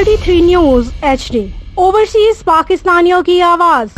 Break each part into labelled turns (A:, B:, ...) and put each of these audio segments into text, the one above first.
A: 33 news HD overseas पाकिस्तानियों की आवाज।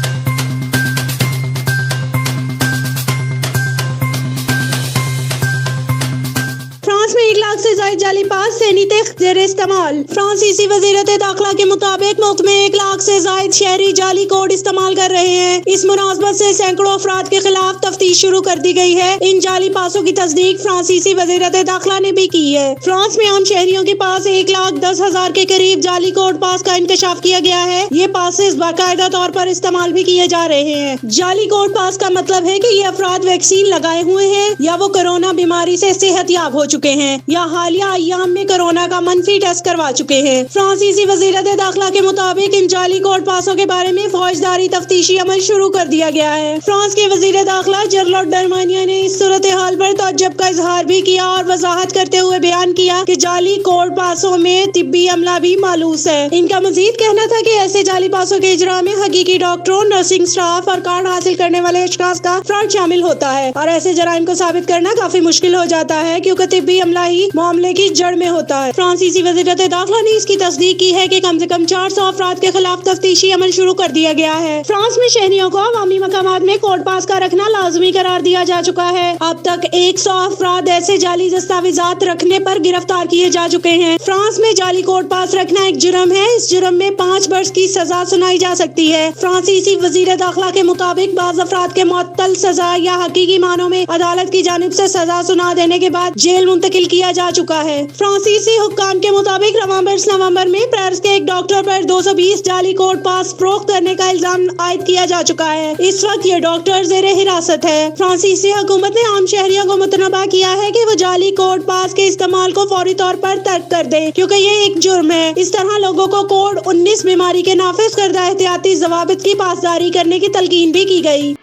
A: फ्रांस में 1 लाख से ज्यादा जाली पास सैनिक जेर इस्तेमाल। फ्रांसीसी वज़ीरत दाखिला के मुताबिक मुल्क में 1 लाख से ज्यादा शहरी जाली कोड इस्तेमाल कर रहे हैं। इस मुनासबत से सैकड़ों अफराद के खिलाफ तफ्तीश शुरू कर दी गई है। इन जाली पासों की तस्दीक फ्रांसीसी वज़ीरत दाखिला ने भी की है। फ्रांस में आम शहरियों के पास 1,10,000 के करीब जाली कोड पास का इंकशाफ किया गया है। ये पासेस बाकायदा तौर पर इस्तेमाल भी किए जा रहे हैं। जाली कोड पास का मतलब है कि ये अफराद वैक्सीन लगाए हुए हैं या वो कोरोना बीमारी से सेहतयाब हो चुके हैं या हालिया अय्याम में कोरोना का मनफी टेस्ट करवा चुके हैं। फ्रांसीसी वज़ीरत दाखिला के मुताबिक इन जाली कोड पासों के बारे में फौजदारी तफ्तीशी अमल शुरू कर दिया गया है। फ्रांस के वज़ीर दाखिला जरलॉट डरमानिया ने इस सूरत हाल पर तअज्जुब का इजहार भी किया और वजाहत करते हुए बयान किया कि जाली कोड पासों में तिब्बी अमला भी मालूस है। इनका मजीद कहना था कि ऐसे जाली पासों के इजरा में हकीकी डॉक्टरों, नर्सिंग स्टाफ और कार्ड हासिल करने वाले अशखास का फ्रॉड शामिल होता है और ऐसे जराइम को साबित करना काफी मुश्किल हो जाता है क्योंकि तिब्बी अमला ही मामले की जड़ में होता है। फ्रांसीसी वज़ीरत दाखिला ने इसकी तस्दीक की है कि कम से कम 400 अफराद के खिलाफ तफ्तीशी अमल शुरू कर दिया गया है। फ्रांस में शहरियों को अवामी मकामात में कोड पास का रखना लाजमी करार दिया जा चुका है। अब तक 100 अफराद ऐसे जाली दस्तावेजात रखने पर गिरफ्तार किए जा चुके हैं। फ्रांस में जाली कोड पास रखना एक जुर्म है। इस जुर्म में 5 वर्ष की सजा सुनाई जा सकती है। फ्रांसीसी वज़ीर दाखिला के मुताबिक बाज़ अफराद के मुअत्तल सजा या हकीकी मानों में अदालत की जानिब से सजा सुना देने के बाद जेल मुंतकिल किया जा चुका है। फ्रांसीसी हुक्काम के मुताबिक नवंबर में पेरिस के एक डॉक्टर पर 220 जाली कोड पास फरोख्त करने का इल्जाम आयद किया जा चुका है। इस वक्त ये डॉक्टर ज़ेरे हिरासत है। फ्रांसीसी हुकूमत ने आम शहरियों को मुतनबा किया है कि वो जाली कोड पास के इस्तेमाल को फौरी तौर पर तर्क कर दे क्योंकि ये एक जुर्म है। इस तरह लोगों को कोड 19 बीमारी के नाफिज करदा एहतियाती ज़वाबित की पासदारी करने की तलकीन भी की गई।